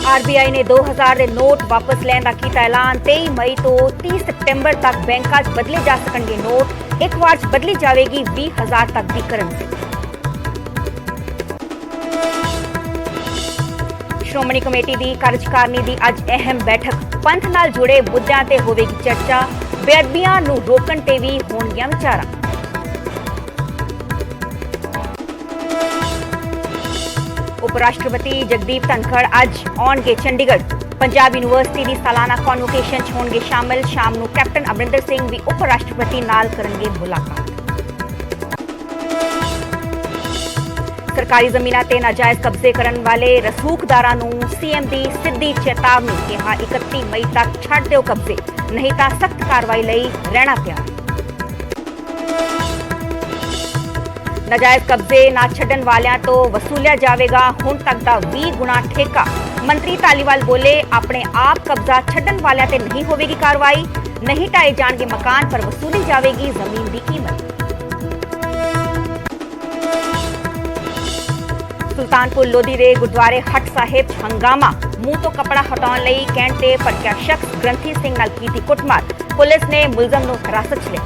RBI ने 2000 ਦੇ note ਵਾਪਸ ਲੈਣ ਦਾ ਕੀਤਾ ਐਲਾਨ। 23 ਮਈ ਤੋਂ 30 ਸਤੰਬਰ ਤੱਕ ਬੈਂਕਾਂ 'ਚ ਬਦਲੇ ਜਾ ਸਕਣਗੇ ਨੋਟ। ਇੱਕ ਵਾਰ 'ਚ ਬਦਲੀ ਜਾਵੇਗੀ 20,000 ਤੱਕ ਦੀ ਕਰੰਸੀ। ਸ਼੍ਰੋਮਣੀ ਕਮੇਟੀ ਦੀ ਕਾਰਜਕਾਰਨੀ ਦੀ ਅੱਜ ਅਹਿਮ ਬੈਠਕ। ਪੰਥ ਨਾਲ ਜੁੜੇ ਮੁੱਦਿਆਂ ਤੇ ਹੋਵੇਗੀ ਚਰਚਾ। ਬੇਅਦਬੀਆਂ ਨੂੰ ਰੋਕਣ ਤੇ ਵੀ ਹੋਣਗੀਆਂ ਵਿਚਾਰਾਂ। ਉਪ ਰਾਸ਼ਟਰਪਤੀ ਜਗਦੀਪ ਧਨਖੜ ਅੱਜ ਆਉਣਗੇ ਚੰਡੀਗੜ੍ਹ। ਪੰਜਾਬ ਯੂਨੀਵਰਸਿਟੀ ਦੀ ਸਾਲਾਨਾ ਕਨਵੋਕੇਸ਼ਨ 'ਚ ਹੋਣਗੇ ਸ਼ਾਮਿਲ। ਸ਼ਾਮ ਨੂੰ ਕੈਪਟਨ ਅਮਰਿੰਦਰ ਸਿੰਘ ਵੀ ਉਪ ਰਾਸ਼ਟਰਪਤੀ ਨਾਲ ਕਰਨਗੇ ਮੁਲਾਕਾਤ। ਸਰਕਾਰੀ ਜ਼ਮੀਨਾਂ ਤੇ ਨਾਜਾਇਜ਼ ਕਬਜ਼ੇ ਕਰਨ ਵਾਲੇ ਰਸੂਖਦਾਰਾਂ ਨੂੰ ਸੀਐਮ ਦੀ ਸਿੱਧੀ ਚੇਤਾਵਨੀ। ਕਿਹਾ 31 ਮਈ ਤੱਕ ਛੱਡ ਦਿਓ ਕਬਜ਼ੇ, ਨਹੀਂ ਤਾਂ ਸਖਤ ਕਾਰਵਾਈ ਲਈ ਰਹਿਣਾ ਤਿਆਰ। ਨਾਜਾਇਜ਼ ਕਬਜ਼ੇ ਨਾ ਛੱਡਣ ਵਾਲਿਆਂ ਤੋਂ ਵਸੂਲਿਆ ਜਾਵੇਗਾ ਹੁਣ ਤੱਕ ਦਾ 20 ਗੁਣਾ ਠੇਕਾ। ਮੰਤਰੀ ਧਾਲੀਵਾਲ ਬੋਲੇ ਆਪਣੇ ਆਪ ਕਬਜ਼ਾ ਛੱਡਣ ਵਾਲਿਆਂ ਤੇ ਨਹੀਂ ਹੋਵੇਗੀ ਕਾਰਵਾਈ, ਨਹੀਂ ਢਾਏ ਜਾਣਗੇ ਮਕਾਨ ਪਰ ਵਸੂਲੀ ਜਾਵੇਗੀ ਜ਼ਮੀਨ ਦੀ ਕੀਮਤ। ਸੁਲਤਾਨਪੁਰ ਲੋਧੀ ਦੇ ਗੁਰਦੁਆਰੇ ਹੱਟ ਸਾਹਿਬ 'ਚ ਹੰਗਾਮਾ। ਮੂੰਹ ਤੋਂ ਕੱਪੜਾ ਹਟਾਉਣ ਲਈ ਕਹਿਣ ਤੇ ਭੜਕਿਆ ਸ਼ਖਸ ਗ੍ਰੰਥੀ ਸਿੰਘ ਨਾਲ ਕੀਤੀ ਕੁੱਟਮਾਰ। ਪੁਲਿਸ ਨੇ ਮੁਲਜ਼ਮ ਨੂੰ ਹਿਰਾਸਤ 'ਚ ਲਿਆ।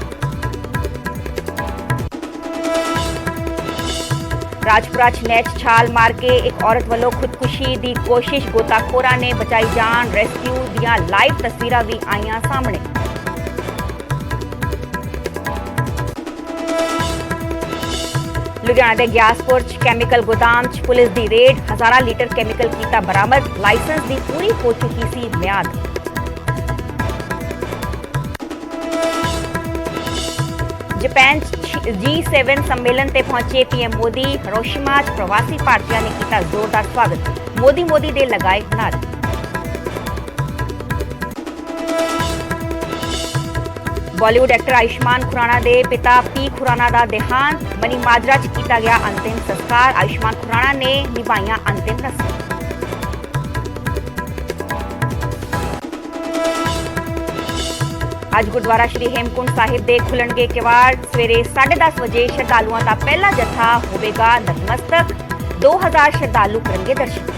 ਰਾਜਪੁਰਾ 'ਚ ਨਹਿਰ 'ਚ ਛਾਲ ਮਾਰ ਕੇ ਇੱਕ ਔਰਤ ਵੱਲੋਂ ਖੁਦਕੁਸ਼ੀ ਦੀ ਕੋਸ਼ਿਸ਼। ਗੋਤਾਖੋਰਾਂ ਨੇ ਬਚਾਈ ਜਾਨ। ਰੈਸਕਿਊ ਦੀਆਂ ਲਾਈਵ ਤਸਵੀਰਾਂ ਵੀ ਆਈਆਂ ਸਾਹਮਣੇ। ਲੁਧਿਆਣਾ ਦੇ ਗਿਆਸਪੁਰ 'ਚ ਕੈਮੀਕਲ ਗੋਦਾਮ 'ਚ ਪੁਲਿਸ ਦੀ ਰੇਡ। ਹਜ਼ਾਰਾਂ ਲੀਟਰ ਕੈਮੀਕਲ ਕੀਤਾ ਬਰਾਮਦ। ਲਾਇਸੈਂਸ ਦੀ ਪੂਰੀ ਹੋ ਚੁੱਕੀ ਸੀ ਮਿਆਦ। ਜਾਪਾਨ 'ਚ G7 ਸੰਮੇਲਨ ਤੇ ਪਹੁੰਚੇ ਪੀਐਮ ਮੋਦੀ। ਹਿਰੋਸ਼ੀਮਾ 'ਚ ਪ੍ਰਵਾਸੀ ਭਾਰਤੀਆਂ ਨੇ ਕੀਤਾ ਜ਼ੋਰਦਾਰ ਸਵਾਗਤ। ਮੋਦੀ ਦੇ ਲਗਾਏ ਨਾਅਰੇ। ਬਾਲੀਵੁੱਡ ਐਕਟਰ ਆਯੁਸ਼ਮਾਨ ਖੁਰਾਣਾ ਦੇ ਪਿਤਾ ਪੀ ਖੁਰਾਣਾ ਦਾ ਦੇਹਾਂਤ। ਮਨੀ ਮਾਜਰਾ 'ਚ ਕੀਤਾ ਗਿਆ ਅੰਤਿਮ ਸੰਸਕਾਰ। ਆਯੁਸ਼ਮਾਨ ਖੁਰਾਣਾ ਨੇ ਨਿਭਾਈਆਂ ਅੰਤਿਮ ਰਸਮਾਂ। ਅੱਜ ਗੁਰਦੁਆਰਾ ਸ਼੍ਰੀ ਹੇਮਕੁੰਟ ਸਾਹਿਬ ਦੇ ਖੁੱਲਣਗੇ ਕਿਵਾੜ। ਸਵੇਰੇ 10:30 ਵਜੇ ਸ਼ਰਧਾਲੂਆਂ ਦਾ ਪਹਿਲਾ ਜੱਥਾ ਹੋਵੇਗਾ ਨਤਮਸਤਕ। 2000 ਸ਼ਰਧਾਲੂ ਕਰਨਗੇ ਦਰਸ਼ਨ।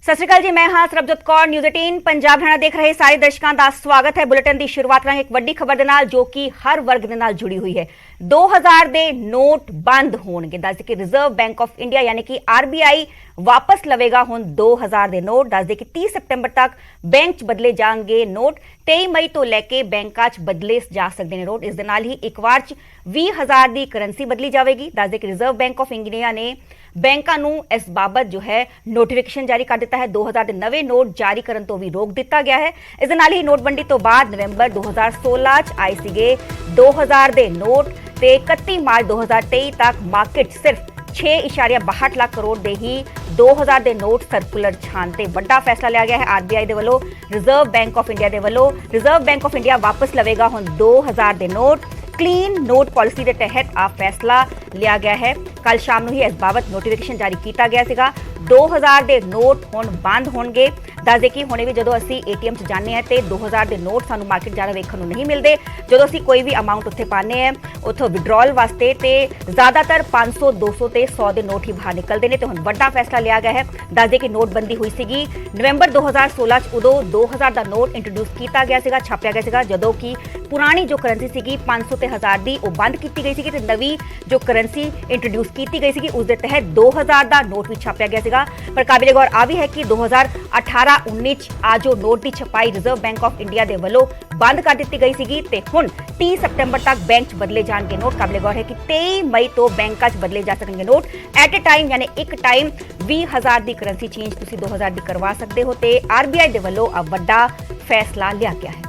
ਸਤਿ ਸ਼੍ਰੀ ਅਕਾਲ ਜੀ, ਮੈਂ ਹਾਂ ਸਰਬਜੋਤ ਕੌਰ। ਨਿਊਜ਼ 18 ਪੰਜਾਬ ਹਰਿਆਣਾ ਦੇਖ ਰਹੇ ਸਾਰੇ ਦਰਸ਼ਕਾਂ ਦਾ ਸਵਾਗਤ ਹੈ। ਬੁਲੇਟਿਨ ਦੀ ਸ਼ੁਰੂਆਤ ਕਰਾਂਗੇ ਇੱਕ ਵੱਡੀ ਖਬਰ ਦੇ ਨਾਲ ਜੋ ਕਿ ਹਰ ਵਰਗ ਦੇ ਨਾਲ ਜੁੜੀ ਹੋਈ ਹੈ। 2000 ਦੇ ਨੋਟ ਬੰਦ ਹੋਣਗੇ। ਦੱਸਦੇ ਕਿ ਰਿਜ਼ਰਵ ਬੈਂਕ ਆਫ ਇੰਡੀਆ ਯਾਨੀ ਕਿ ਆਰਬੀਆਈ ਵਾਪਸ ਲਵੇਗਾ ਹੁਣ 2000 ਦੇ ਨੋਟ। ਦੱਸਦੇ ਕਿ 30 ਸਤੰਬਰ ਤੱਕ ਬੈਂਕ 'ਚ ਬਦਲੇ ਜਾਣਗੇ ਨੋਟ। 23 ਮਈ ਤੋਂ ਲੈ ਕੇ ਬੈਂਕਾਂ 'ਚ ਬਦਲੇ ਜਾ ਸਕਦੇ ਨੇ ਨੋਟ। ਇਸ ਦੇ ਨਾਲ ਹੀ ਇੱਕ ਵਾਰ 'ਚ 20,000 ਦੀ ਕਰੰਸੀ ਬਦਲੀ ਜਾਵੇਗੀ। ਦੱਸਦੇ ਕਿ ਰਿਜ਼ਰਵ ਬੈਂਕ ਆਫ ਇੰਡੀਆ ਨੇ ਬੈਂਕਾਂ ਨੂੰ ਇਸ ਬਾਬਤ ਜੋ ਹੈ ਨੋਟੀਫਿਕੇਸ਼ਨ ਜਾਰੀ ਕਰ ਦਿੱਤਾ ਹੈ। 2000 ਦੇ ਨਵੇਂ ਨੋਟ ਜਾਰੀ ਕਰਨ ਤੋਂ ਵੀ ਰੋਕ ਦਿੱਤਾ ਗਿਆ ਹੈ। ਇਸ ਦੇ ਨਾਲ ਹੀ ਨੋਟਬੰਦੀ ਤੋਂ ਬਾਅਦ ਨਵੰਬਰ 2016 'ਚ ਆਏ ਸੀਗੇ 2000 ਦੇ ਨੋਟ ਤੇ 31 ਮਾਰਚ 2023 ਤੱਕ ਮਾਰਕੀਟ ਸਿਰਫ 6.62 ਲੱਖ ਕਰੋੜ ਦੇ ਹੀ 2000 ਦੇ ਨੋਟ ਸਰਕੂਲਰ ਛਾਣ ਤੇ ਵੱਡਾ ਫੈਸਲਾ ਲਿਆ ਗਿਆ ਹੈ ਆਰਬੀਆਈ ਦੇ ਵੱਲੋਂ। ਰਿਜ਼ਰਵ ਬੈਂਕ ਆਫ ਇੰਡੀਆ ਦੇ ਵੱਲੋਂ ਰਿਜ਼ਰਵ ਬੈਂਕ ਆਫ ਇੰਡੀਆ ਵਾਪਸ ਲਵੇਗਾ ਹੁਣ 2000 ਦੇ ਨੋਟ। क्लीन नोट पॉलिसी के तहत आ फैसला लिया गया है। कल शाम ਨੂੰ ਹੀ ਇਸ ਬਾਬਤ ਨੋਟੀਫਿਕੇਸ਼ਨ ਜਾਰੀ ਕੀਤਾ ਗਿਆ ਸੀਗਾ। 2000 ਦੇ ਨੋਟ ਹੁਣ ਬੰਦ ਹੋਣਗੇ। ਦੱਸਦੇ ਕਿ ਹੁਣੇ ਵੀ ਜਦੋਂ ਅਸੀਂ ਏਟੀਐਮ 'ਚ ਜਾਂਦੇ ਹਾਂ ਤੇ 2000 ਦੇ ਨੋਟ ਸਾਨੂੰ ਮਾਰਕੀਟ ਜ਼ਿਆਦਾ ਵੇਖਣ ਨੂੰ ਨਹੀਂ ਮਿਲਦੇ। ਜਦੋਂ ਅਸੀਂ ਕੋਈ ਵੀ ਅਮਾਉਂਟ ਉੱਥੇ ਪਾਉਂਦੇ ਹਾਂ ਉੱਥੋਂ ਵਿਡਰੋਲ ਵਾਸਤੇ ਤੇ ਜ਼ਿਆਦਾਤਰ 500 200 ਤੇ 100 ਦੇ ਨੋਟ ਹੀ ਬਾਹਰ ਨਿਕਲਦੇ ਨੇ ਤੇ ਹੁਣ ਵੱਡਾ ਫੈਸਲਾ ਲਿਆ ਗਿਆ ਹੈ। ਦੱਸਦੇ ਕਿ ਨੋਟਬੰਦੀ ਹੋਈ ਸੀਗੀ ਨਵੰਬਰ 2016 'ਚ। ਉਦੋਂ 2000 ਦਾ ਨੋਟ ਇੰਟਰੋਡਿਊਸ ਕੀਤਾ ਗਿਆ ਸੀਗਾ, ਛਾਪਿਆ ਗਿਆ ਸੀਗਾ, ਜਦੋਂ ਕਿ ਪੁਰਾਣੀ ਜੋ ਕਰੰਸੀ ਸੀਗੀ 500 ਤੇ 1000 ਦੀ ਉਹ ਬੰਦ ਕੀਤੀ ਗਈ ਸੀਗੀ ਤੇ ਨਵੀਂ ਜੋ ਕਰੰਸੀ ਇੰਟਰੋਡਿਊਸ ਕੀਤੀ ਗਈ ਸੀਗੀ ਉਸ ਦੇ ਤਹਿਤ 2000 ਦਾ ਨੋਟ ਵੀ ਛਾਪਿਆ ਗਿਆ ਸੀਗਾ। ਪਰ ਕਾਬਿਲੇ ਗੌਰ ਆ ਵੀ ਹੈ ਕਿ 2018-19 'ਚ ਆ ਜੋ ਨੋਟ ਦੀ ਛਪਾਈ ਰਿਜ਼ਰਵ ਬੈਂਕ ਆਫ ਇੰਡੀਆ ਦੇ ਵੱਲੋਂ ਬੰਦ ਕਰ ਦਿੱਤੀ ਗਈ ਸੀਗੀ ਤੇ ਹੁਣ 30 ਸਤੰਬਰ ਤੱਕ ਬੈਂਕ 'ਚ ਬਦਲੇ ਜਾਣਗੇ ਨੋਟ। ਕਾਬਿਲੇ ਗੌਰ ਹੈ ਕਿ 23 ਮਈ ਤੋਂ ਬੈਂਕਾਂ 'ਚ ਬਦਲੇ ਜਾ ਸਕਣਗੇ ਨੋਟ। ਐਟ ਅ ਟਾਈਮ ਯਾਨੀ ਇੱਕ ਟਾਈਮ 20,000 ਦੀ ਕਰੰਸੀ ਚੇਂਜ ਤੁਸੀਂ 2000 ਦੀ ਕਰਵਾ ਸਕਦੇ ਹੋ ਤੇ ਆਰਬੀਆਈ ਦੇ ਵੱਲੋਂ ਆ ਵੱਡਾ ਫੈਸਲਾ ਲਿਆ ਗਿਆ ਹੈ।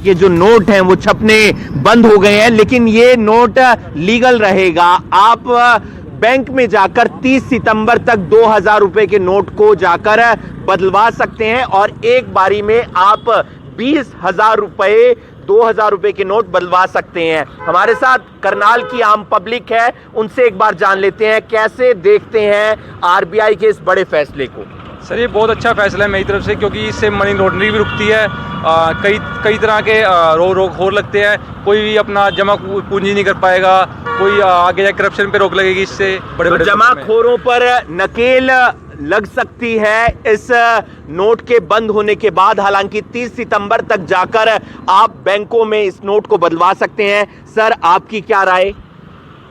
के जो नोट हैं वो छपने बंद हो गए हैं, लेकिन ये नोट लीगल रहेगा। आप बैंक में जाकर 30 सितंबर तक 2000 रुपए के नोट को जाकर बदलवा सकते हैं और एक बारी में आप 20,000 रुपए 2000 रुपए के नोट बदलवा सकते हैं। हमारे साथ करनाल की आम पब्लिक है, उनसे एक बार जान लेते हैं कैसे देखते हैं आरबीआई के इस बड़े फैसले को। सर ये बहुत अच्छा फैसला है मेरी तरफ से, क्योंकि इससे मनी लॉन्ड्रिंग भी रुकती है। कई तरह के रोक और लगते हैं, कोई भी अपना जमा पूंजी नहीं कर पाएगा, कोई आगे जाके करप्शन पे रोक लगेगी। इससे बड़े बड़े जमाखोरों पर नकेल लग सकती है इस नोट के बंद होने के बाद। हालांकि 30 सितंबर तक जाकर आप बैंकों में इस नोट को बदलवा सकते हैं। सर आपकी क्या राय?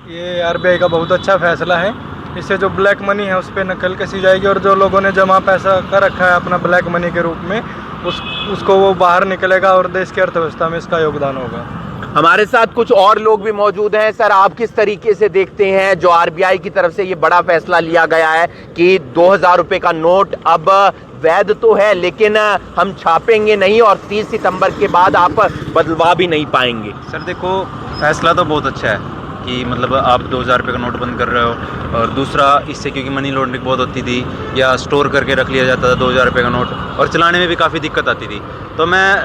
ये आरबीआई का बहुत अच्छा फैसला है। इससे जो ब्लैक मनी है उस पर नकल कसी जाएगी, और जो लोगों ने जमा पैसा कर रखा है अपना ब्लैक मनी के रूप में, उसको वो बाहर निकलेगा और देश की अर्थव्यवस्था में इसका योगदान होगा। हमारे साथ कुछ और लोग भी मौजूद हैं। सर आप किस तरीके से देखते हैं जो आरबीआई की तरफ से ये बड़ा फैसला लिया गया है कि 2000 रुपए का नोट अब वैध तो है लेकिन हम छापेंगे नहीं और 30 सितंबर के बाद आप बदलवा भी नहीं पाएंगे? सर देखो, फैसला तो बहुत अच्छा है कि मतलब आप 2000 रुपये का नोट बंद कर रहे हो। और दूसरा, इससे क्योंकि मनी लॉन्ड्रिंग बहुत होती थी या स्टोर करके रख लिया जाता था 2000 रुपये का नोट, और चलाने में भी काफ़ी दिक्कत आती थी। तो मैं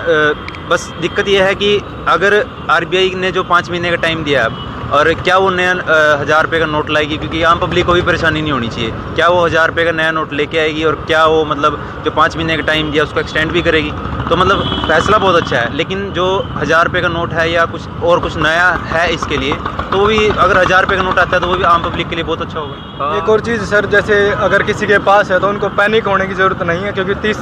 बस दिक्कत यह है कि अगर आरबीआई ने जो 5 महीने का टाइम दिया है, और क्या वो नया 1000 रुपये का नोट लाएगी, क्योंकि आम पब्लिक को भी परेशानी नहीं होनी चाहिए। क्या वो 1000 रुपये का नया नोट लेके आएगी, और क्या वो मतलब जो 5 महीने का टाइम दिया उसको एक्सटेंड भी करेगी? तो मतलब फैसला बहुत अच्छा है, लेकिन जो 1000 रुपये का नोट है या कुछ नया है इसके लिए, तो वो भी अगर 1000 रुपये का नोट आता है तो वो भी आम पब्लिक के लिए बहुत अच्छा होगा। एक और चीज़ सर, जैसे अगर किसी के पास है तो उनको पैनिक होने की ज़रूरत नहीं है, क्योंकि 30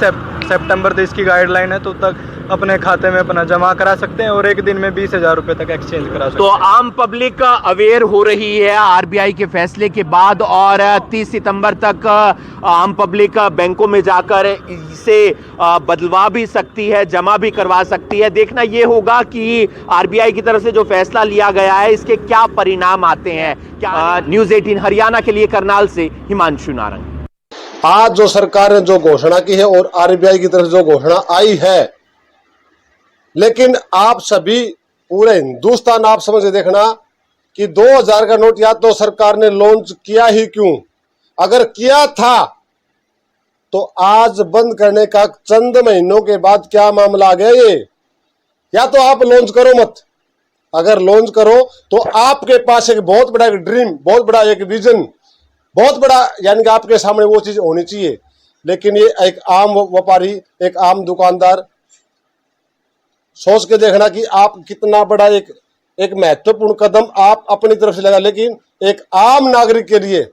सितंबर तक इसकी गाइडलाइन है, तो तक अपने खाते में अपना जमा करा सकते हैं और एक दिन में 20,000 रुपये तक एक्सचेंज करा सकते हैं। तो आम पब्लिक अवेयर हो रही है आरबीआई के फैसले के बाद, और 30 सितंबर तक आम पब्लिक बैंकों में जाकर इसे बदलवा भी सकती है, जमा भी करवा सकती है। देखना यह होगा कि आरबीआई की तरफ से जो फैसला लिया गया है इसके क्या परिणाम आते हैं। क्या न्यूज़ 18 हरियाणा के लिए करनाल से हिमांशु नारंग। आज जो सरकार ने जो घोषणा की है और आरबीआई की तरफ से जो घोषणा आई है, लेकिन आप सभी पूरे हिंदुस्तान आप समझ देखना कि 2000 का नोट या तो सरकार ने लॉन्च किया ही क्यों? अगर किया था तो आज बंद करने का चंद महीनों के बाद क्या मामला आ गया ये? या तो आप लॉन्च करो मत, अगर लॉन्च करो तो आपके पास एक बहुत बड़ा एक ड्रीम, बहुत बड़ा एक विजन, बहुत बड़ा, यानी कि आपके सामने वो चीज होनी चाहिए। लेकिन ये एक आम व्यापारी, एक आम दुकानदार सोच के देखना कि आप कितना बड़ा एक महत्वपूर्ण कदम आप अपनी तरफ से लगा, लेकिन एक आम नागरिक के लिए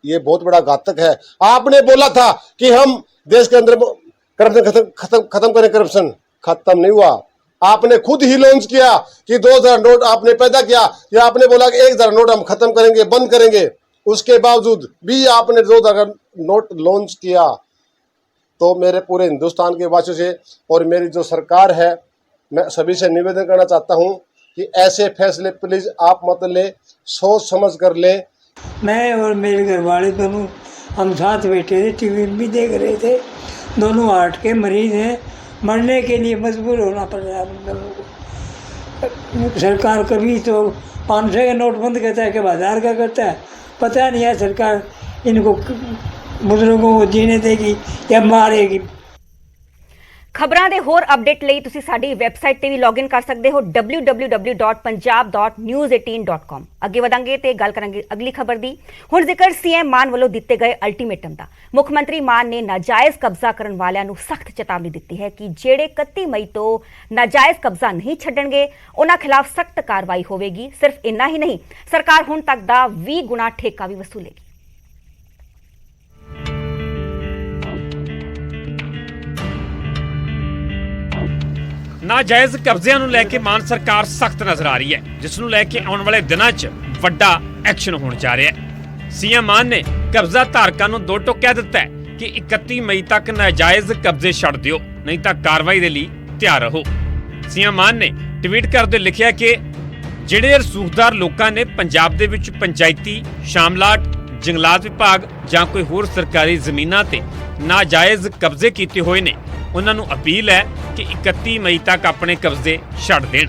ये बहुत बड़ा घातक है। आपने बोला था कि हम देश के अंदर करप्शन खत्म करें, करप्शन खत्म नहीं हुआ। आपने खुद ही लॉन्च किया कि 2000 नोट आपने पैदा किया, या आपने बोला कि 1000 नोट हम खत्म करेंगे, बंद करेंगे, उसके बावजूद भी आपने 2000 नोट लॉन्च किया। तो मेरे पूरे हिंदुस्तान के वासियों से और मेरी जो सरकार है, मैं सभी से निवेदन करना चाहता हूं कि ऐसे फैसले प्लीज आप मत ले, सोच समझ कर ले। मैं और मेरे घर वाले दोनों हम साथ बैठे थे, टीवी भी देख रहे थे। दोनों हार्ट के मरीज हैं, मरने के लिए मजबूर होना पड़ रहा है हम लोगों को। सरकार कभी तो 500 का नोट बंद करता है, कभी 1000 का करता है। पता नहीं है सरकार इनको बुजुर्गों को जीने देगी या मारेगी। ਖਬਰਾਂ ਦੇ ਹੋਰ ਅਪਡੇਟ ਲਈ ਤੁਸੀਂ ਸਾਡੀ ਵੈਬਸਾਈਟ ਤੇ ਵੀ ਲੌਗਇਨ ਕਰ ਸਕਦੇ ਹੋ www.punjab.news18.com। ਅੱਗੇ ਵਧਾਂਗੇ ਤੇ ਗੱਲ ਕਰਾਂਗੇ ਅਗਲੀ ਖਬਰ ਦੀ। ਹੁਣ ਜ਼ਿਕਰ ਸੀਐਮ ਮਾਨ ਵੱਲੋਂ ਦਿੱਤੇ ਗਏ ਅਲਟੀਮੇਟਮ ਦਾ। ਮੁੱਖ ਮੰਤਰੀ ਮਾਨ ਨੇ ਨਾਜਾਇਜ਼ ਕਬਜ਼ਾ ਕਰਨ ਵਾਲਿਆਂ ਨੂੰ ਸਖਤ ਚੇਤਾਵਨੀ ਦਿੱਤੀ ਹੈ ਕਿ ਜਿਹੜੇ 31 ਮਈ ਤੋਂ ਨਾਜਾਇਜ਼ ਕਬਜ਼ਾ ਨਹੀਂ ਛੱਡਣਗੇ ਉਹਨਾਂ ਖਿਲਾਫ ਸਖਤ ਕਾਰਵਾਈ ਹੋਵੇਗੀ। ਸਿਰਫ ਇੰਨਾ ਹੀ ਨਹੀਂ, ਸਰਕਾਰ ਹੁਣ ਤੱਕ ਦਾ 20 ਗੁਣਾ ਠੇਕਾ ਵੀ ਵਸੂਲੇਗੀ। ਨਾਜਾਇਜ਼ ਕਬਜ਼ਿਆਂ ਨੂੰ ਲੈ ਕੇ ਮਾਨ ਸਰਕਾਰ ਸਖਤ ਨਜ਼ਰ ਆ ਰਹੀ ਹੈ, ਜਿਸ ਨੂੰ ਲੈ ਕੇ ਆਉਣ ਵਾਲੇ ਦਿਨਾਂ 'ਚ ਵੱਡਾ ਐਕਸ਼ਨ ਹੋਣ ਜਾ ਰਿਹਾ ਹੈ। ਸੀਐਮ ਮਾਨ ਨੇ ਕਬਜ਼ਾ ਧਾਰਕਾਂ ਨੂੰ ਦੋ ਟੋਕ ਕਹਿ ਦਿੱਤਾ ਹੈ ਕਿ 31 ਮਈ ਤੱਕ ਨਾਜਾਇਜ਼ ਕਬਜ਼ੇ ਛੱਡ ਦਿਓ, ਨਹੀਂ ਤਾਂ ਕਾਰਵਾਈ ਦੇ ਲਈ ਤਿਆਰ ਰਹੋ। ਸੀਐਮ ਮਾਨ ਨੇ ਟਵੀਟ ਕਰਦੇ ਲਿਖਿਆ ਕਿ ਜਿਹੜੇ ਰਸੂਖਦਾਰ ਲੋਕਾਂ ਨੇ ਪੰਜਾਬ ਦੇ ਵਿੱਚ ਪੰਚਾਇਤੀ, ਸ਼ਾਮਲਾਟ, ਜੰਗਲਾਤ ਵਿਭਾਗ ਜਾਂ ਕੋਈ ਹੋਰ ਸਰਕਾਰੀ ਜ਼ਮੀਨਾਂ ਤੇ ਨਾਜਾਇਜ਼ ਕਬਜ਼ੇ ਕੀਤੇ ਹੋਏ ਨੇ, ਉਹਨਾਂ ਨੂੰ ਅਪੀਲ ਹੈ ਕਿ 31 ਮਈ ਤੱਕ ਆਪਣੇ ਕਬਜ਼ੇ ਛੱਡ ਦੇਣ,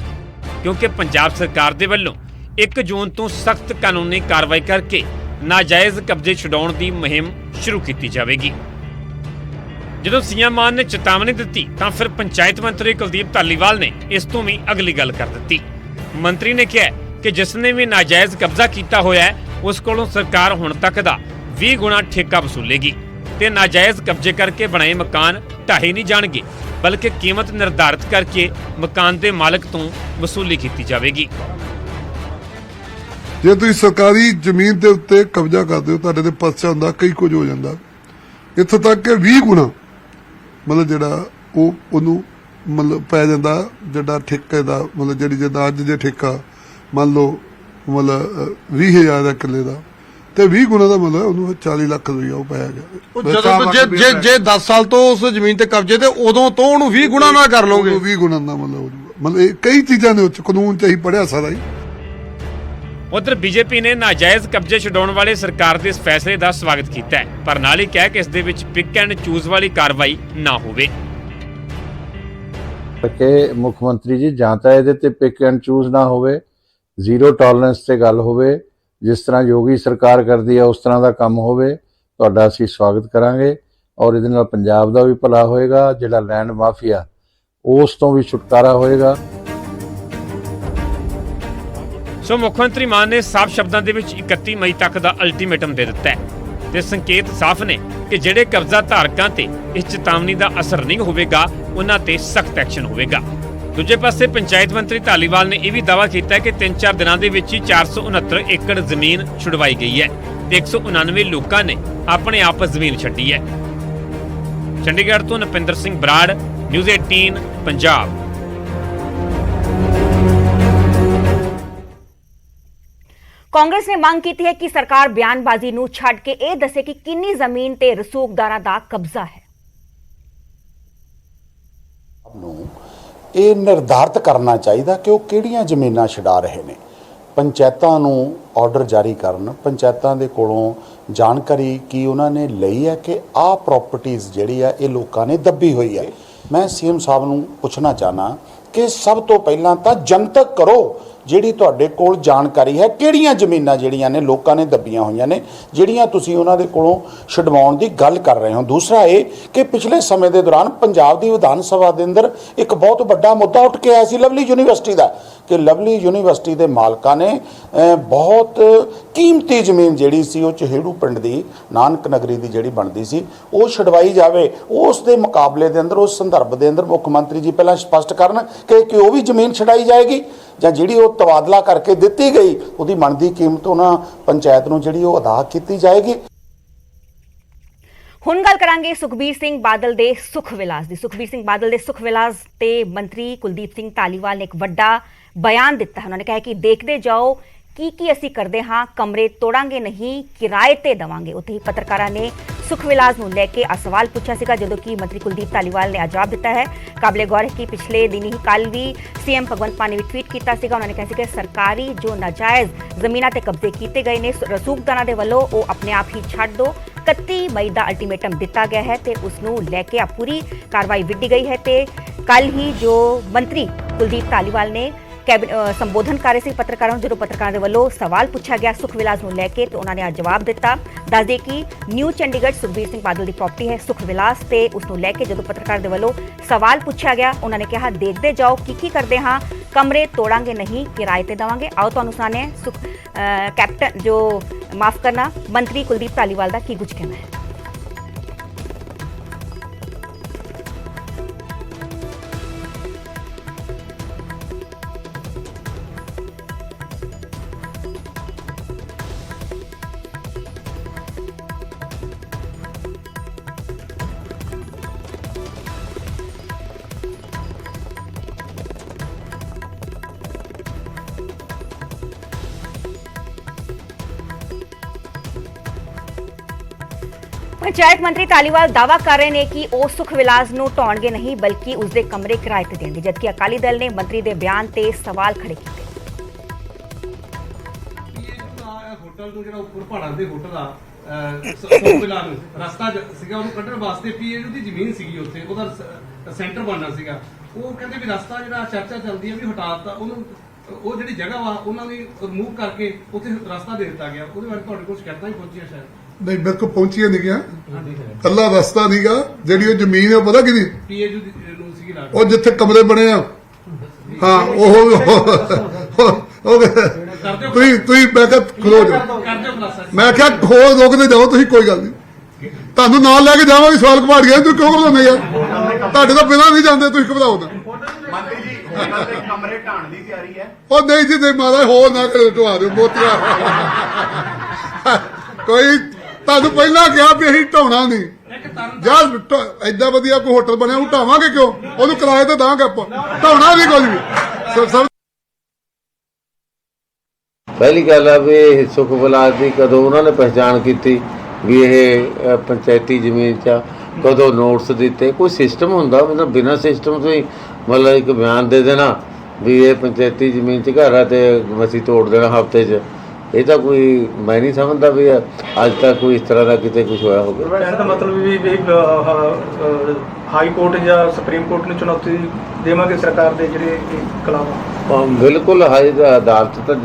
ਕਿਉਂਕਿ ਪੰਜਾਬ ਸਰਕਾਰ ਦੇ ਵੱਲੋਂ 1 ਜੂਨ ਤੋਂ ਸਖਤ ਕਾਨੂੰਨੀ ਕਾਰਵਾਈ ਕਰਕੇ ਨਾਜਾਇਜ਼ ਕਬਜ਼ੇ ਛਡਾਉਣ ਦੀ ਮੁਹਿੰਮ ਸ਼ੁਰੂ ਕੀਤੀ ਜਾਵੇਗੀ। ਜਦੋਂ ਸੀਐਮ ਮਾਨ ਨੇ ਚੇਤਾਵਨੀ ਦਿੱਤੀ ਤਾਂ ਫਿਰ ਪੰਚਾਇਤ ਮੰਤਰੀ ਕੁਲਦੀਪ ਧਾਲੀਵਾਲ ਨੇ ਇਸ ਤੋਂ ਵੀ ਅਗਲੀ ਗੱਲ ਕਰ ਦਿੱਤੀ। ਮੰਤਰੀ ਨੇ ਕਿਹਾ ਕਿ ਜਿਸ ਨੇ ਵੀ ਨਾਜਾਇਜ਼ ਕਬਜ਼ਾ ਕੀਤਾ ਹੋਇਆ ਹੈ ਉਸ ਕੋਲੋਂ ਸਰਕਾਰ ਹੁਣ ਤੱਕ ਦਾ 20 ਗੁਣਾ ਠੇਕਾ ਵਸੂਲੇਗੀ ਤੇ ਨਾਜਾਇਜ਼ ਕਬਜ਼ੇ ਕਰਕੇ ਬਣਾਏ ਮਕਾਨ ਢਾਹੇ ਨਹੀਂ ਜਾਣਗੇ, ਬਲਕਿ ਕੀਮਤ ਨਿਰਧਾਰਿਤ ਕਰਕੇ ਮਕਾਨ ਦੇ ਮਾਲਕ ਤੋਂ ਵਸੂਲੀ ਕੀਤੀ ਜਾਵੇਗੀ। ਜੇ ਤੁਸੀਂ ਸਰਕਾਰੀ ਜ਼ਮੀਨ ਦੇ ਉੱਤੇ ਕਬਜ਼ਾ ਕਰਦੇ ਹੋ, ਤੁਹਾਡੇ ਤੇ ਪਰਚਾ ਹੁੰਦਾ, ਕਈ ਕੁਝ ਹੋ ਜਾਂਦਾ। ਇੱਥੋਂ ਤੱਕ ਕਿ 20 ਗੁਣਾ ਮਤਲਬ ਜਿਹੜਾ ਉਹਨੂੰ ਮਤਲਬ ਪੈ ਜਾਂਦਾ ਜਿਹੜਾ ਠੇਕੇ ਦਾ, ਮਤਲਬ ਜਿਹੜੀ ਜਿੱਦਾਂ ਅੱਜ ਜੇ ਠੇਕਾ ਮੰਨ ਲਓ ਮਤਲਬ 20,000 ਦਾ ਕਿੱਲੇ ਦਾ, ਤੇ 20 ਗੁਣਾ ਦਾ ਮਤਲਬ ਉਹਨੂੰ 40 ਲੱਖ ਰੁਪਇਆ ਉਹ ਪਾਇਆ ਗਿਆ। ਜੇ 10 ਸਾਲ ਤੋਂ ਉਸ ਜ਼ਮੀਨ ਤੇ ਕਬਜ਼ੇ ਤੇ ਉਦੋਂ ਤੋਂ ਉਹਨੂੰ 20 ਗੁਣਾ ਨਾਲ ਕਰ ਲਓਗੇ। 20 ਗੁਣਾ ਦਾ ਮਤਲਬ ਇਹ ਕਈ ਚੀਜ਼ਾਂ ਦੇ ਵਿੱਚ ਕਾਨੂੰਨ ਚ ਹੀ ਪੜਿਆ ਸਾਰਾ ਹੀ। ਉਧਰ ਬੀਜੇਪੀ ਨੇ ਨਾਜਾਇਜ਼ ਕਬਜ਼ੇ ਛਡਾਉਣ ਵਾਲੇ ਸਰਕਾਰ ਦੇ ਇਸ ਫੈਸਲੇ ਦਾ ਸਵਾਗਤ ਕੀਤਾ ਹੈ, ਪਰ ਨਾਲ ਹੀ ਕਿਹਾ ਕਿ ਇਸ ਦੇ ਵਿੱਚ ਪਿਕ ਐਂਡ ਚੂਜ਼ ਵਾਲੀ ਕਾਰਵਾਈ ਨਾ ਹੋਵੇ। ਕਿ ਮੁੱਖ ਮੰਤਰੀ ਜੀ ਜਾਂ ਤਾਂ ਇਹਦੇ ਤੇ ਪਿਕ ਐਂਡ ਚੂਜ਼ ਨਾ ਹੋਵੇ, ਜ਼ੀਰੋ ਟੋਲਰੈਂਸ ਤੇ ਗੱਲ ਹੋਵੇ, ਜਿਸ ਤਰ੍ਹਾਂ ਯੋਗੀ ਸਰਕਾਰ ਕਰਦੀ ਹੈ ਉਸ ਤਰ੍ਹਾਂ ਦਾ ਕੰਮ ਹੋਵੇ, ਤੁਹਾਡਾ ਅਸੀਂ ਸਵਾਗਤ ਕਰਾਂਗੇ ਔਰ ਇਹਦੇ ਨਾਲ ਪੰਜਾਬ ਦਾ ਵੀ ਭਲਾ ਹੋਏਗਾ, ਜਿਹੜਾ ਲੈਂਡ ਮਾਫੀਆ ਉਸ ਤੋਂ ਵੀ ਛੁਟਕਾਰਾ ਹੋਏਗਾ। ਸੋ ਮੁੱਖ ਮੰਤਰੀ ਮਾਨ ਨੇ ਸਾਫ਼ ਸ਼ਬਦਾਂ ਦੇ ਵਿੱਚ 31 ਮਈ ਤੱਕ ਦਾ ਅਲਟੀਮੇਟਮ ਦੇ ਦਿੱਤਾ ਹੈ ਤੇ ਸੰਕੇਤ ਸਾਫ਼ ਨੇ ਕਿ ਜਿਹੜੇ ਕਬਜ਼ਾ ਧਾਰਕਾਂ ਤੇ ਇਸ ਚੇਤਾਵਨੀ ਦਾ ਅਸਰ ਨਹੀਂ ਹੋਵੇਗਾ ਉਹਨਾਂ ਤੇ ਸਖਤ ਐਕਸ਼ਨ ਹੋਵੇਗਾ। ਦੂਜੇ ਪਾਸੇ ਪੰਚਾਇਤ ਮੰਤਰੀ ਧਾਲੀਵਾਲ ਨੇ ਇਹ ਵੀ ਦਾਅਵਾ ਕੀਤਾ ਹੈ ਕਿ 3-4 ਦਿਨਾਂ ਦੇ ਵਿੱਚ ਹੀ 469 ਏਕੜ ਜ਼ਮੀਨ ਛੁਡਵਾਈ ਗਈ ਹੈ ਤੇ 199 ਲੋਕਾਂ ਨੇ ਆਪਣੇ ਆਪ ਜ਼ਮੀਨ ਛੱਡੀ ਹੈ। ਚੰਡੀਗੜ੍ਹ ਤੋਂ ਨਪਿੰਦਰ ਸਿੰਘ ਬਰਾੜ, ਨਿਊਜ਼ 18 ਪੰਜਾਬ। ਕਾਂਗਰਸ ਨੇ ਮੰਗ ਕੀਤੀ ਹੈ ਕਿ ਸਰਕਾਰ ਬਿਆਨਬਾਜ਼ੀ ਨੂੰ ਛੱਡ ਕੇ ਇਹ ਦੱਸੇ ਕਿ ਕਿੰਨੀ ਜ਼ਮੀਨ ਤੇ ਰਸੂਖਦਾਰਾਂ ਦਾ ਕਬਜ਼ਾ ਹੈ। ਇਹ ਨਿਰਧਾਰਤ ਕਰਨਾ ਚਾਹੀਦਾ ਕਿ ਉਹ ਕਿਹੜੀਆਂ ਜ਼ਮੀਨਾਂ ਛਡਾ ਰਹੇ ਨੇ। ਪੰਚਾਇਤਾਂ ਨੂੰ ਆਰਡਰ ਜਾਰੀ ਕਰਨ, ਪੰਚਾਇਤਾਂ ਦੇ ਕੋਲੋਂ ਜਾਣਕਾਰੀ ਕੀ ਉਹਨਾਂ ਨੇ ਲਈ ਹੈ ਕਿ ਆਹ ਪ੍ਰਾਪਰਟੀਆਂ ਜਿਹੜੀ ਆ ਇਹ ਲੋਕਾਂ ਨੇ ਦੱਬੀ ਹੋਈ ਹੈ। ਮੈਂ ਸੀਐਮ ਸਾਹਿਬ ਨੂੰ ਪੁੱਛਣਾ ਚਾਹਨਾ ਕਿ ਸਭ ਤੋਂ ਪਹਿਲਾਂ ਤਾਂ ਜਨਤਕ ਕਰੋ ਜਿਹੜੀ ਤੁਹਾਡੇ ਕੋਲ ਜਾਣਕਾਰੀ ਹੈ ਕਿਹੜੀਆਂ ਜ਼ਮੀਨਾਂ ਜਿਹੜੀਆਂ ਨੇ ਲੋਕਾਂ ਨੇ ਦੱਬੀਆਂ ਹੋਈਆਂ ਨੇ, ਜਿਹੜੀਆਂ ਤੁਸੀਂ ਉਹਨਾਂ ਦੇ ਕੋਲੋਂ ਛਡਵਾਉਣ ਦੀ ਗੱਲ ਕਰ ਰਹੇ ਹੋ। ਦੂਸਰਾ ਇਹ ਕਿ ਪਿਛਲੇ ਸਮੇਂ ਦੇ ਦੌਰਾਨ ਪੰਜਾਬ ਦੀ ਵਿਧਾਨ ਸਭਾ ਦੇ ਅੰਦਰ ਇੱਕ ਬਹੁਤ ਵੱਡਾ ਮੁੱਦਾ ਉੱਠ ਕੇ ਆਇਆ ਸੀ ਲਵਲੀ ਯੂਨੀਵਰਸਿਟੀ ਦਾ, ਕਿ ਲਵਲੀ ਯੂਨੀਵਰਸਿਟੀ ਦੇ ਮਾਲਕਾਂ ਨੇ ਬਹੁਤ ਕੀਮਤੀ ਜ਼ਮੀਨ ਜਿਹੜੀ ਸੀ ਉਹ ਚਹੇੜੂ ਪਿੰਡ ਦੀ ਨਾਨਕ ਨਗਰੀ ਦੀ ਜਿਹੜੀ ਬਣਦੀ ਸੀ ਉਹ ਛਡਵਾਈ ਜਾਵੇ। ਉਸ ਦੇ ਮੁਕਾਬਲੇ ਦੇ ਅੰਦਰ, ਉਸ ਸੰਦਰਭ ਦੇ ਅੰਦਰ ਮੁੱਖ ਮੰਤਰੀ ਜੀ ਪਹਿਲਾਂ ਸਪਸ਼ਟ ਕਰਨ ਕਿ ਉਹ ਵੀ ਜ਼ਮੀਨ ਛਡਾਈ ਜਾਏਗੀ ਜਾਂ ਜਿਹੜੀ ਉਹ ਤਬਾਦਲਾ ਕਰਕੇ ਦਿੱਤੀ ਗਈ ਉਹਦੀ ਬਣਦੀ ਕੀਮਤ ਉਹਨਾਂ ਪੰਚਾਇਤ ਨੂੰ ਜਿਹੜੀ ਉਹ ਅਦਾ ਕੀਤੀ ਜਾਏਗੀ। ਹੁਣ ਗੱਲ ਕਰਾਂਗੇ ਸੁਖਬੀਰ ਸਿੰਘ ਬਾਦਲ ਦੇ ਸੁਖ ਵਿਲਾਸ ਦੀ। ਸੁਖਬੀਰ ਸਿੰਘ ਬਾਦਲ ਦੇ ਸੁਖ ਵਿਲਾਸ ਤੇ ਮੰਤਰੀ ਕੁਲਦੀਪ ਸਿੰਘ ਧਾਲੀਵਾਲ ਨੇ ਇੱਕ ਵੱਡਾ ਬਿਆਨ ਦਿੱਤਾ। ਉਹਨਾਂ ਨੇ ਕਿਹਾ ਕਿ ਦੇਖਦੇ ਜਾਓ ਕੀ ਅਸੀਂ ਕਰਦੇ ਹਾਂ, ਕਮਰੇ ਤੋੜਾਂਗੇ ਨਹੀਂ, ਕਿਰਾਏ ਤੇ ਦੇਵਾਂਗੇ। ਉੱਥੇ ਹੀ ਪੱਤਰਕਾਰਾਂ ਨੇ ਸੁਖ ਵਿਲਾਸ ਨੂੰ ਲੈ ਕੇ ਸਵਾਲ ਪੁੱਛਿਆ ਸੀਗਾ, ਜਦੋਂ ਕਿ ਮੰਤਰੀ ਕੁਲਦੀਪ ਧਾਲੀਵਾਲ ਨੇ ਜਵਾਬ ਦਿੱਤਾ ਹੈ। ਕਾਬਲੇ ਗੌਰ ਹੈ ਕਿ ਪਿਛਲੇ ਦਿਨ ਹੀ ਕੱਲ ਵੀ ਸੀਐਮ ਭਗਵੰਤ ਮਾਨ ਨੇ ਵੀ ਟਵੀਟ ਕੀਤਾ ਸੀਗਾ। ਉਹਨਾਂ ਨੇ ਕਿਹਾ ਸੀ ਕਿ ਸਰਕਾਰੀ ਜੋ ਨਾਜਾਇਜ਼ ਜ਼ਮੀਨਾਂ ਤੇ ਕਬਜ਼ੇ ਕੀਤੇ ਗਏ ਨੇ ਰਸੂਖਦਾਰਾਂ ਦੇ ਵੱਲੋਂ ਉਹ ਆਪਣੇ ਆਪ ਹੀ ਛੱਡ ਦਿਓ। 31 ਮਈ ਦਾ ਅਲਟੀਮੇਟਮ ਦਿੱਤਾ ਗਿਆ ਹੈ ਤੇ ਉਸ ਨੂੰ ਲੈ ਕੇ ਪੂਰੀ ਕਾਰਵਾਈ ਵਿੱਢੀ ਗਈ ਹੈ ਤੇ ਕੱਲ ਹੀ ਜੋ ਮੰਤਰੀ ਕੁਲਦੀਪ ਧਾਲੀਵਾਲ ਨੇ ਸੰਬੋਧਨ ਕਰ ਰਹੇ ਸੀ ਪੱਤਰਕਾਰਾਂ ਨੂੰ, ਜਦੋਂ ਪੱਤਰਕਾਰਾਂ ਦੇ ਵੱਲੋਂ ਸਵਾਲ ਪੁੱਛਿਆ ਗਿਆ ਸੁਖ ਵਿਲਾਸ ਨੂੰ ਲੈ ਕੇ ਤੇ ਉਹਨਾਂ ਨੇ ਅੱਜ ਜਵਾਬ ਦਿੱਤਾ। ਦੱਸ ਦੇ ਕਿ ਨਿਊ ਚੰਡੀਗੜ੍ਹ ਸੁਖਬੀਰ ਸਿੰਘ ਬਾਦਲ ਦੀ ਪ੍ਰਾਪਰਟੀ ਹੈ ਸੁਖ ਵਿਲਾਸ, ਤੇ ਉਸ ਨੂੰ ਲੈ ਕੇ ਜਦੋਂ ਪੱਤਰਕਾਰ ਦੇ ਵੱਲੋਂ ਸਵਾਲ ਪੁੱਛਿਆ ਗਿਆ ਉਹਨਾਂ ਨੇ ਕਿਹਾ ਦੇਖਦੇ ਜਾਓ ਕੀ ਕਰਦੇ ਹਾਂ, ਕਮਰੇ ਤੋੜਾਂਗੇ ਨਹੀਂ, ਕਿਰਾਏ ਤੇ ਦੇਵਾਂਗੇ। ਆਓ ਤੁਹਾਨੂੰ ਸੁਣਾਉਂਦੇ ਹਾਂ ਕੈਪਟਨ ਜੋ ਮਾਫ ਕਰਨਾ ਮੰਤਰੀ ਕੁਲਦੀਪ ਧਾਲੀਵਾਲ ਦਾ ਕੀ ਕੁਝ ਕਹਿਣਾ ਹੈ। पंचायत मंत्री धालीवाल दावा कर रहे हैं कि वो सुख विलास नूं ढाउणगे नहीं बल्कि उसके कमरे किराए ते देणगे, जबकि अकाली दल ने मंत्री के बयान ते सवाल खड़े किए। होटल ਨੂੰ ਜਿਹੜਾ ਉੱਪਰ ਪਹਾੜਾਂ ਦੇ ਹੋਟਲ ਆ ਸੁਖ ਵਿਲਾਸ ਰਸਤਾ ਸੀਗਾ ਉਹਨੂੰ ਕੱਢਣ ਵਾਸਤੇ ਪੀਏਯੂ ਦੀ ਜ਼ਮੀਨ ਸੀਗੀ, ਉੱਥੇ ਉਹਦਾ ਸੈਂਟਰ ਬਣਨਾ ਸੀਗਾ। ਉਹ ਕਹਿੰਦੇ ਵੀ ਰਸਤਾ ਜਿਹੜਾ ਚਰਚਾ ਚੱਲਦੀ ਹੈ ਵੀ ਹਟਾਤਾ ਉਹਨੂੰ, ਉਹ ਜਿਹੜੀ ਜਗ੍ਹਾ ਵਾ ਉਹਨਾਂ ਨੇ ਰਿਮੂਵ ਕਰਕੇ ਉੱਥੇ ਰਸਤਾ ਦੇ ਦਿੱਤਾ ਗਿਆ। ਉਹਦੇ ਬਾਰੇ ਤੁਹਾਡੇ ਕੋਲ ਸ਼ਿਕਾਇਤਾਂ ਹੀ ਪਹੁੰਚੀਆਂ ਸ਼ਾਇਦ? ਨਹੀਂ ਮੇਰੇ ਕੋਲ ਪਹੁੰਚੀਆਂ ਨਹੀਂ ਗਿਆ ਕੱਲਾ ਰਸਤਾ ਨਹੀਂਗਾ ਜਿਹੜੀ ਉਹ ਜ਼ਮੀਨ ਹੈ ਉਹ ਪਤਾ ਕਿਹਦੀ ਪੀਏਯੂ ਨੂੰ ਸੀਗੀ ਲਾਟ ਉਹ ਜਿੱਥੇ ਕਮਰੇ ਬਣੇ ਆ ਹਾਂ ਉਹ ਤੁਸੀਂ ਮੈਂ ਕਿਹਾ ਖਲੋ ਜਾਓ ਕਰਦੇ ਖੁਲਾਸਾ ਮੈਂ ਕਿਹਾ ਹੋਰ ਰੋਕਦੇ ਜਾਓ ਤੁਸੀਂ ਕੋਈ ਗੱਲ ਨਹੀਂ ਤੁਹਾਨੂੰ ਨਾਲ ਲੈ ਕੇ ਜਾਵਾਂਗੇ ਸਵਾਲ ਘਵਾੜ ਗਿਆ ਤੁਸੀਂ ਕਿਉਂ ਘਬਰਾਉਂਦੇ ਯਾਰ ਤੁਹਾਡੇ ਤੋਂ ਬਿਨਾਂ ਨਹੀਂ ਜਾਂਦੇ ਤੁਸੀਂ ਘਬਰਾਓ ਨਾ मंत्री जी कमरे ढाण की तैयारी है ਉਹ ਨਹੀਂ ਜੀ ਨਹੀਂ ਮਾਰਾ ਹੋਰ ਨਾ ਕਰੋ ਢਵਾ ਦਿਓ ਮੋਤੀਆ ਕੋਈ ਤੁਹਾਨੂੰ ਪਹਿਲਾਂ ਕਿਹਾ ਵੀ ਅਸੀਂ ਢਾਉਣਾ ਨਹੀਂ ਯਾਰ ਐਡਾ ਵਧੀਆ ਕੋਈ ਹੋਟਲ ਬਣਿਆ ਉਹ ਢਾਵਾਂਗੇ ਕਿਉਂ ਉਹਨੂੰ ਕਿਰਾਏ ਤੇ ਦਾਂਗੇ ਆਪਾਂ ਢਾਉਣਾ ਨਹੀਂ ਕੁਝ ਵੀ ਸਭ ਪਹਿਲੀ ਗੱਲ ਆ ਵੀ ਇਹ ਸੁਖ ਵਿਲਾਸ ਦੀ ਕਦੋਂ ਉਹਨਾਂ ਨੇ ਪਹਿਚਾਣ ਕੀਤੀ ਵੀ ਇਹ ਪੰਚਾਇਤੀ ਜ਼ਮੀਨ 'ਚ ਆ, ਕਦੋਂ ਨੋਟਿਸ ਦਿੱਤੇ ਕੋਈ ਸਿਸਟਮ ਹੁੰਦਾ ਮਤਲਬ ਬਿਨਾਂ ਸਿਸਟਮ ਤੋਂ ਹੀ ਮਤਲਬ ਇੱਕ ਬਿਆਨ ਦੇ ਦੇਣਾ ਵੀ ਇਹ ਪੰਚਾਇਤੀ ਜ਼ਮੀਨ 'ਚ ਘਰ ਆ ਤੇ ਅਸੀਂ ਤੋੜ ਦੇਣਾ ਹਫ਼ਤੇ 'ਚ ਇਹ ਤਾਂ ਕੋਈ ਮੈਂ ਨਹੀਂ ਸਮਝਦਾ ਵੀ ਅੱਜ ਤੱਕ ਕੋਈ ਇਸ ਤਰ੍ਹਾਂ ਦਾ ਕਿਤੇ ਕੁਝ ਹੋਇਆ ਹੋਵੇ। ਕਹਿਣ ਦਾ ਮਤਲਬ ਵੀ ਹਾਈ ਕੋਰਟ ਜਾਂ ਸੁਪਰੀਮ ਕੋਰਟ ਨੂੰ ਚੁਣੌਤੀ ਦੇਵਾਂਗੇ ਸਰਕਾਰ ਦੇ ਜਿਹੜੇ ਖਿਲਾਫ। ਬਿਲਕੁਲ ਹਾਈ ਅਦਾਲਤ ਤਾਂ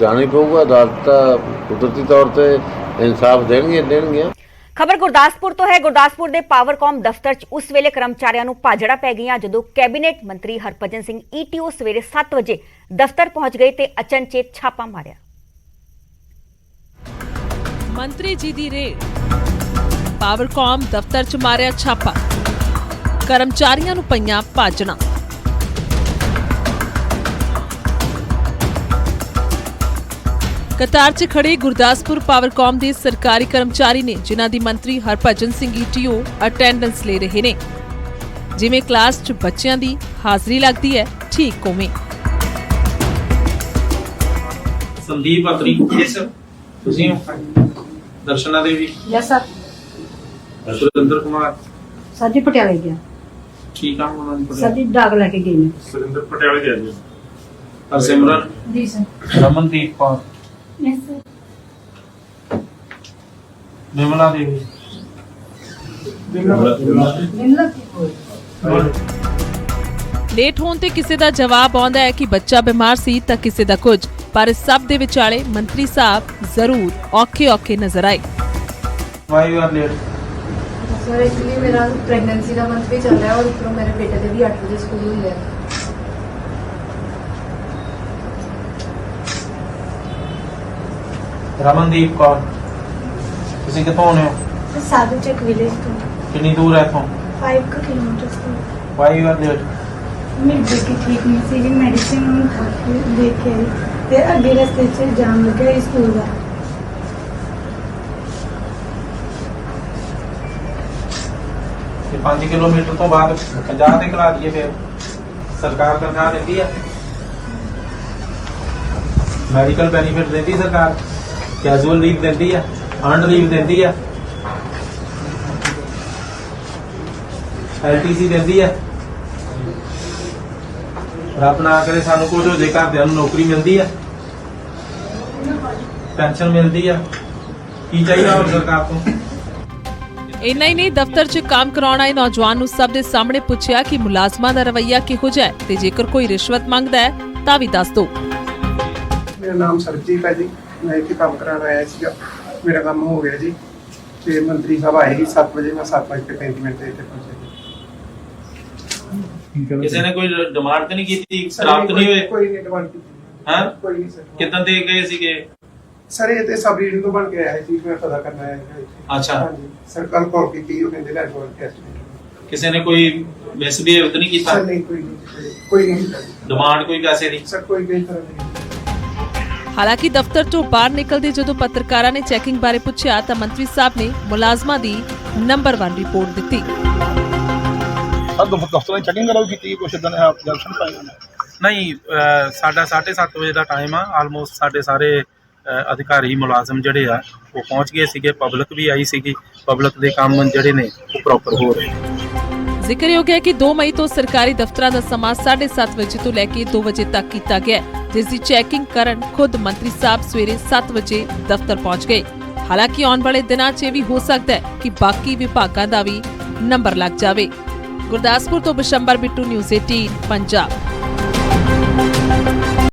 ਜਾਣਾ ਹੀ ਪਊਗਾ, ਅਦਾਲਤ ਤਾਂ ਕੁਦਰਤੀ ਤੌਰ ਤੇ ਇਨਸਾਫ ਦੇਣਗੀਆਂ। ਖਬਰ ਗੁਰਦਾਸਪੁਰ ਤੋਂ ਹੈ। ਗੁਰਦਾਸਪੁਰ ਦੇ ਪਾਵਰਕਾਮ ਦਫ਼ਤਰ 'ਚ ਉਸ ਵੇਲੇ ਕਰਮਚਾਰੀਆਂ ਨੂੰ ਭਾਜੜਾ ਪੈ ਗਈਆਂ ਜਦੋਂ ਕੈਬਨਿਟ ਮੰਤਰੀ ਹਰਭਜਨ ਸਿੰਘ ETO ਸਵੇਰੇ 7 ਵਜੇ ਦਫ਼ਤਰ ਪਹੁੰਚ ਗਏ ਤੇ ਅਚਨਚੇਤ ਛਾਪਾ ਮਾਰਿਆ। ਮੰਤਰੀ ਜੀ ਦੀ ਰੇਡ, ਪਾਵਰਕਾਮ ਦਫ਼ਤਰ 'ਚ ਮਾਰਿਆ ਛਾਪਾ, ਕਰਮਚਾਰੀਆਂ ਨੂੰ ਪਈਆਂ ਭਾਜੜਾਂ। ਕਤਾਰ 'ਚ ਖੜੇ ਗੁਰਦਾਸਪੁਰ ਪਾਵਰਕਾਮ ਦੇ ਸਰਕਾਰੀ ਕਰਮਚਾਰੀ ਨੇ ਜਿਨ੍ਹਾਂ ਦੀ ਮੰਤਰੀ ਹਰਭਜਨ ਸਿੰਘ ETO ਅਟੈਂਡੈਂਸ ਲੈ ਰਹੇ ਨੇ। ਜਿਵੇਂ ਕਲਾਸ 'ਚ ਬੱਚਿਆਂ ਦੀ ਹਾਜ਼ਰੀ ਲੱਗਦੀ ਹੈ ਠੀਕ ਉਵੇਂ। ਸੰਦੀਪ ਅਤਰੀ ਸਰ ਤੁਸੀਂ Darshana Devi yes sir. Surinder Kumar sir ji ਪਟਿਆਲੇ ਗਿਆ ਕੀ ਕੰਮ ਉਹਨਾਂ ਦੀ ਸਰ ਜੀ ਡਾਕ ਲੈ ਕੇ ਗਏ ਨੇ। ਸੁਰਿੰਦਰ ਪਟਿਆਲੇ ਗਿਆ ਜੀ। Harsimran ji sir. Ramandeep Kaur yes sir. Nimla Devi late ਹੋਣ ਤੇ ਕਿਸੇ ਦਾ ਜਵਾਬ ਆਉਂਦਾ ਹੈ ਕਿ ਬੱਚਾ ਬਿਮਾਰ ਸੀ ਤਾਂ ਕਿਸੇ ਦਾ ਕੁਝ, ਪਰ ਇਸ ਸਭ ਦੇ ਵਿਚਾਲੇ ਮੰਤਰੀ ਸਾਹਿਬ ਜ਼ਰੂਰ ਔਖੇ ਨਜ਼ਰ ਆਏ। Why you are late sir actually ਮੇਰਾ ਪ੍ਰੈਗਨੈਂਸੀ ਦਾ ਮੰਥ ਵੀ ਚੱਲ ਰਿਹਾ ਔਰ ਉੱਪਰੋਂ ਮੇਰੇ ਬੇਟੇ ਦੇ ਵੀ 8 ਵਜੇ ਸਕੂਲ ਹੋਈ ਹੈ। ਰਮਨਦੀਪ ਕੌਰ ਤੁਸੀਂ ਕਿੱਥੋਂ ਆਉਣੇ ਹੋ? ਸਾਧੂ ਚੱਕ ਵਿਲੇਜ ਤੋਂ ਕਿੰਨੀ ਦੂਰ ਹੈ ਇੱਥੋਂ? 5 ਕਿਲੋਮੀਟਰ ਤੋਂ। ਵਾਈ ਯੂ ਆਰ ਲੇਟ ਮੇਰੀ ਬੇਟੀ ਠੀਕ ਨਹੀਂ ਸੀ, ਮੈਡੀਸਿਨ ਉਹਨੂੰ ਖਾ ਕੇ ਦੇ ਕੇ ਆਈ ਤੇ ਅੱਗੇ ਰਸਤੇ 'ਚ ਜਾਮ ਲੱਗਿਆ ਸਕੂਲ ਦਾ। ਤੇ 5 ਕਿਲੋਮੀਟਰ ਤੋਂ ਬਾਅਦ 50 ਤੇ ਕਰਾ ਦਈਏ ਫਿਰ ਸਰਕਾਰ ਤਨਖਾਹ ਦਿੰਦੀ ਆ, ਮੈਡੀਕਲ ਬੈਨੀਫਿਟ ਦਿੰਦੀ ਸਰਕਾਰ, ਕੈਜੂਅਲ ਲੀਵ ਦਿੰਦੀ ਆ, ਅਰਨਡ ਲੀਵ ਦਿੰਦੀ ਆ, LTC ਦਿੰਦੀ ਆ। ਰੱਬ ਨਾ ਕਰੇ ਸਾਨੂੰ ਕੁਝ ਹੋ ਜੇ, ਘਰਦਿਆਂ ਨੂੰ ਨੌਕਰੀ ਮਿਲਦੀ ਆ, ਪੈਨਸ਼ਨ ਮਿਲਦੀ ਆ, ਕੀ ਚਾਹੀਦਾ ਹੋਰ ਸਰਕਾਰ ਤੋਂ? ਇੰਨਾ ਹੀ ਨਹੀਂ, ਦਫ਼ਤਰ 'ਚ ਕੰਮ ਕਰਾਉਣ ਆਏ ਨੌਜਵਾਨ ਨੂੰ ਸਭ ਦੇ ਸਾਹਮਣੇ ਪੁੱਛਿਆ ਕਿ ਮੁਲਾਜ਼ਮਾਂ ਦਾ ਰਵੱਈਆ ਕਿਹੋ ਜਿਹਾ ਹੈ ਤੇ ਜੇਕਰ ਕੋਈ ਰਿਸ਼ਵਤ ਮੰਗਦਾ ਹੈ ਤਾਂ ਵੀ ਦੱਸ ਦਿਓ। ਮੇਰਾ ਨਾਮ ਸਰਜੀਤ ਹੈ ਜੀ, ਮੈਂ ਇੱਥੇ ਕੰਮ ਕਰਾਉਣ ਆਇਆ ਸੀਗਾ, ਮੇਰਾ ਕੰਮ ਹੋ ਗਿਆ ਜੀ ਤੇ ਮੰਤਰੀ ਸਾਹਿਬ ਆਏ ਸੀ 7 ਵਜੇ, ਮੈਂ 7:35 ਤੇ ਇੱਥੇ ਪਹੁੰਚਿਆ। ਕਿਸੇ ਨੇ ਕੋਈ ਡਿਮਾਂਡ ਤੇ ਨਹੀਂ ਕੀਤੀ, ਪ੍ਰਾਪਤ ਨਹੀਂ ਹੋਏ? ਕੋਈ ਨਹੀਂ ਡਿਮਾਂਡ ਕੀਤੀ। ਹਾਂ ਕੋਈ ਨਹੀਂ ਸਰ। ਕਿੱਦਾਂ ਦੇ ਗਏ ਸੀਗੇ? ਸਰ ਇਹ ਤੇ ਸਬ ਰੀਡਿੰਗ ਤੋਂ ਬਣ ਕੇ ਆਇਆ ਸੀ, ਮੈਂ ਪਤਾ ਕਰਨਾ ਆਇਆ ਸੀ। ਅੱਛਾ। ਹਾਂਜੀ ਸਰ, ਕੱਲ ਕਾਲ ਕੀਤੀ, ਉਹ ਕਹਿੰਦੇ ਲੈਬੋਰੇਟਰੀ ਟੈਸਟ। ਕਿਸੇ ਨੇ ਕੋਈ ਮਿਸਬੀਹੇਵ ਤਾਂ ਨਹੀਂ ਕੀਤਾ? ਸਰ ਨਹੀਂ, ਕੋਈ ਨਹੀਂ ਡਿਮਾਂਡ ਕੋਈ ਪੈਸੇ ਦੀ? ਸਰ ਕੋਈ ਨਹੀਂ ਤਰ੍ਹਾਂ ਨਹੀਂ। ਹਾਲਾਂਕਿ ਦਫ਼ਤਰ ਤੋਂ ਬਾਹਰ ਨਿਕਲਦੇ ਜਦੋਂ ਪੱਤਰਕਾਰਾਂ ਨੇ ਚੈਕਿੰਗ ਬਾਰੇ ਪੁੱਛਿਆ ਤਾਂ ਮੰਤਰੀ ਸਾਹਿਬ ਨੇ ਮੁਲਾਜ਼ਮਾਂ ਦੀ ਨੰਬਰ 1 ਰਿਪੋਰਟ ਦਿੱਤੀ। ਦਫ਼ਤਰਾਂ ਦੀ ਚੈਕਿੰਗ ਕਰਾਉ ਕੀਤੀ, ਕੁਛ ਇਦਾਂ ਨੇ ਜੰਕਸ਼ਨ ਪਾਏ ਨਹੀਂ, ਸਾਡਾ 7:30 ਵਜੇ ਦਾ ਟਾਈਮ ਆ। ਆਲਮੋਸਟ ਸਾਡੇ ਸਾਰੇ ਅਧਿਕਾਰੀ ਮੁਲਾਜ਼ਮ ਜਿਹੜੇ ਆ ਉਹ ਪਹੁੰਚ ਗਏ ਸੀਗੇ, ਪਬਲਿਕ ਵੀ ਆਈ ਸੀਗੀ, ਪਬਲਿਕ ਦੇ ਕੰਮ ਜਿਹੜੇ ਨੇ ਉਹ ਪ੍ਰੋਪਰ ਹੋ ਰਹੇ ਨੇ। ਜ਼ਿਕਰਯੋਗ ਹੈ ਕਿ 2 ਮਈ ਤੋਂ ਸਰਕਾਰੀ ਦਫ਼ਤਰਾਂ ਦਾ ਸਮਾਂ 7:30 ਵਜੇ ਤੋਂ ਲੈ ਕੇ 2 ਵਜੇ ਤੱਕ ਕੀਤਾ ਗਿਆ, ਜਿਸ ਦੀ ਚੈਕਿੰਗ ਕਰਨ ਖੁਦ ਮੰਤਰੀ ਸਾਹਿਬ ਸਵੇਰੇ 7 ਵਜੇ ਦਫ਼ਤਰ ਪਹੁੰਚ ਗਏ। ਹਾਲਾਂਕਿ ਆਉਣ ਵਾਲੇ ਦਿਨਾਂ 'ਚ ਇਹ ਵੀ ਹੋ ਸਕਦਾ ਹੈ ਕਿ ਬਾਕੀ ਵਿਭਾਗਾਂ ਦਾ ਵੀ ਨੰਬਰ ਲੱਗ ਜਾਵੇ। ਗੁਰਦਾਸਪੁਰ ਤੋਂ ਬਿਸ਼ੰਬਰ ਬਿੱਟੂ, ਨਿਊਜ਼ 18 ਪੰਜਾਬ।